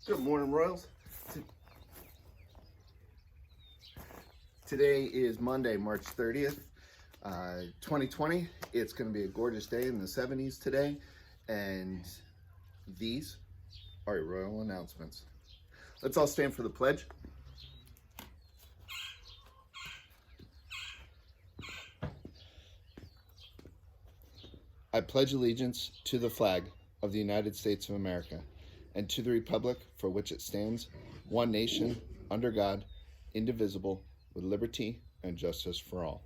Good morning, Royals. Today is Monday, March 30th, 2020. It's going to be a gorgeous day in the 70s today, and these are your Royal announcements. Let's all stand for the pledge. I pledge allegiance to the flag of the United States of America and to the republic for which it stands, one nation, under God, indivisible, with liberty and justice for all.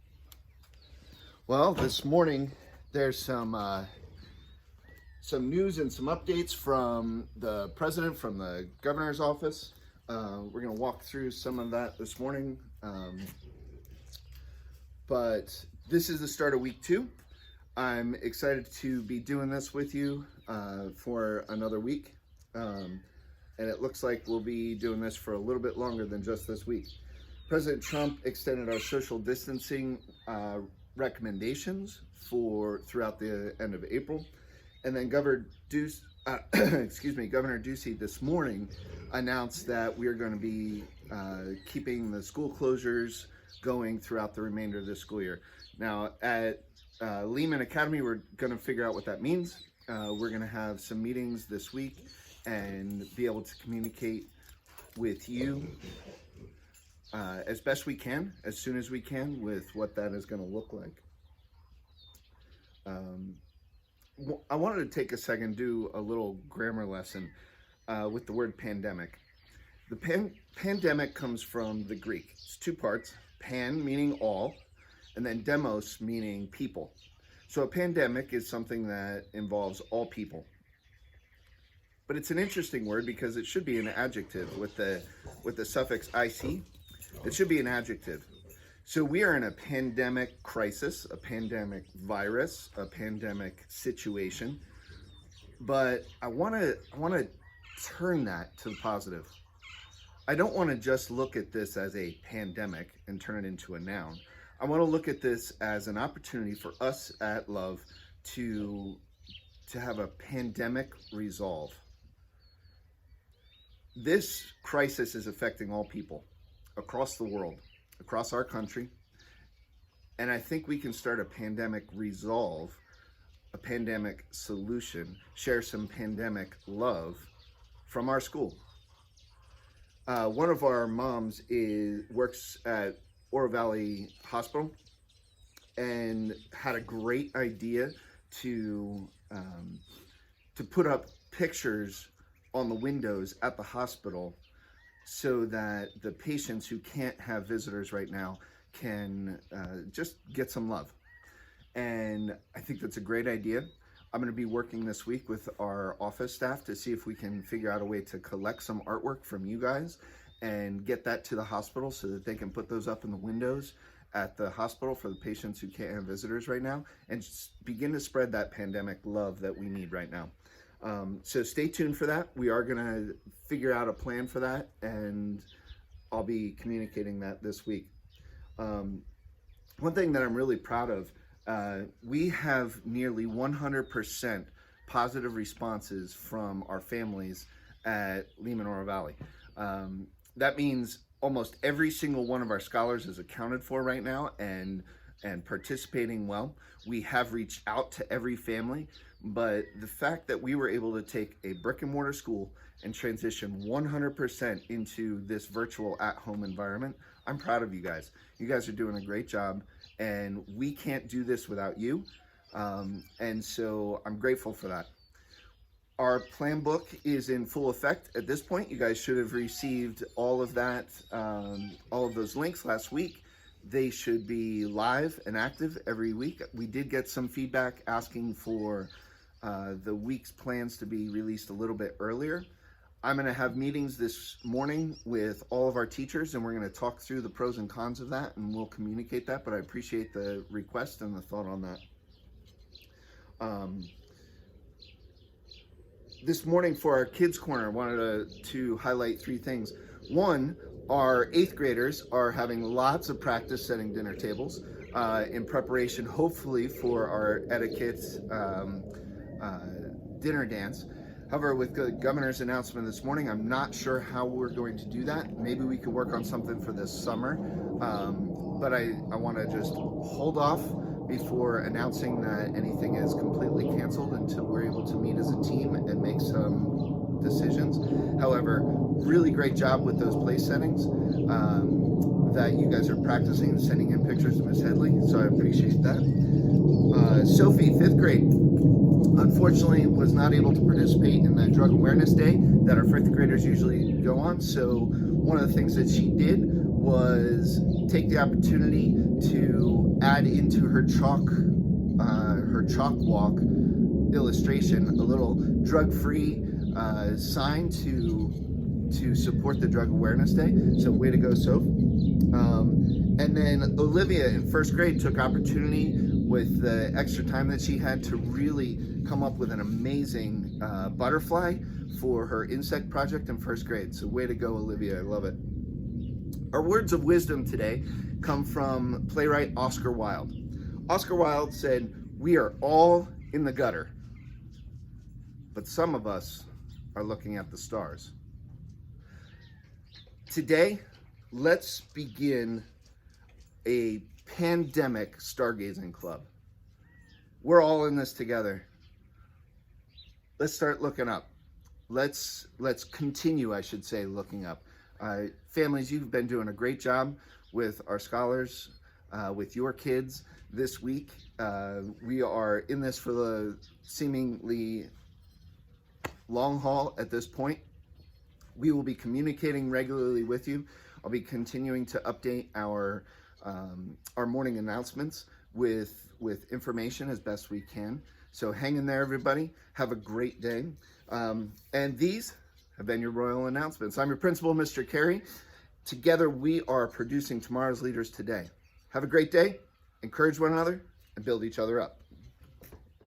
Well, this morning there's some news and some updates from the president, from the governor's office. We're going to walk through some of that this morning. But this is the start of week 2. I'm excited to be doing this with you for another week. And it looks like we'll be doing this for a little bit longer than just this week. President Trump extended our social distancing recommendations throughout the end of April. And then Governor Ducey this morning announced that we are going to be keeping the school closures going throughout the remainder of this school year. Now, at Lehman Academy, we're going to figure out what that means. We're going to have some meetings this week and be able to communicate with you as best we can, as soon as we can, with what that is going to look like. I wanted to take a second, do a little grammar lesson with the word pandemic. The pandemic comes from the Greek. It's 2 parts, pan meaning all, and then demos meaning people. So a pandemic is something that involves all people. But it's an interesting word because it should be an adjective with the suffix IC. It should be an adjective. So we are in a pandemic crisis, a pandemic virus, a pandemic situation. But I want to turn that to the positive. I don't want to just look at this as a pandemic and turn it into a noun. I want to look at this as an opportunity for us at Love to have a pandemic resolve. This crisis is affecting all people across the world, across our country, and I think we can start a pandemic resolve, a pandemic solution, share some pandemic love from our school. One of our moms works at Oro Valley Hospital and had a great idea to put up pictures on the windows at the hospital so that the patients who can't have visitors right now can just get some love. And I think that's a great idea. I'm going to be working this week with our office staff to see if we can figure out a way to collect some artwork from you guys and get that to the hospital so that they can put those up in the windows at the hospital for the patients who can't have visitors right now, and just begin to spread that pandemic love that we need right now. So stay tuned for that. We are going to figure out a plan for that, and I'll be communicating that this week. One thing that I'm really proud of, we have nearly 100% positive responses from our families at Lehman Oro Valley. That means almost every single one of our scholars is accounted for right now and participating well. We have reached out to every family, but the fact that we were able to take a brick and mortar school and transition 100% into this virtual at-home environment, I'm proud of you guys. You guys are doing a great job, and we can't do this without you. And so I'm grateful for that. Our plan book is in full effect at this point. You guys should have received all of that, all of those links last week. They should be live and active every week. We did get some feedback asking for the week's plans to be released a little bit earlier. I'm going to have meetings this morning with all of our teachers, and we're going to talk through the pros and cons of that, and we'll communicate that, but I appreciate the request and the thought on that. This morning for our Kids Corner, I wanted to highlight 3 things. One, our 8th graders are having lots of practice setting dinner tables in preparation, hopefully, for our etiquette dinner dance. However, with the governor's announcement this morning, I'm not sure how we're going to do that. Maybe we could work on something for this summer, but I want to just hold off before announcing that anything is completely canceled until we're able to meet as a team and make some decisions. However, really great job with those place settings that you guys are practicing and sending in pictures to Miss Headley, so I appreciate that. Sophie, 5th grade, unfortunately was not able to participate in the Drug Awareness Day that our 5th graders usually go on, so one of the things that she did was take the opportunity to add into her chalk walk illustration a little drug-free sign to support the Drug Awareness Day. So way to go, Soph. And then Olivia in 1st grade took opportunity with the extra time that she had to really come up with an amazing butterfly for her insect project in 1st grade. So way to go, Olivia, I love it. Our words of wisdom today come from playwright Oscar Wilde. Oscar Wilde said, "We are all in the gutter, but some of us are looking at the stars." Today, let's begin a pandemic stargazing club. We're all in this together. Let's start looking up. Let's continue, I should say, looking up. Families, you've been doing a great job with our scholars, with your kids this week. We are in this for the seemingly long haul at this point. We will be communicating regularly with you. I'll be continuing to update our morning announcements with information as best we can. So hang in there, everybody. Have a great day. And these have been your Royal announcements. I'm your principal, Mr. Carey. Together, we are producing tomorrow's leaders today. Have a great day, encourage one another, and build each other up.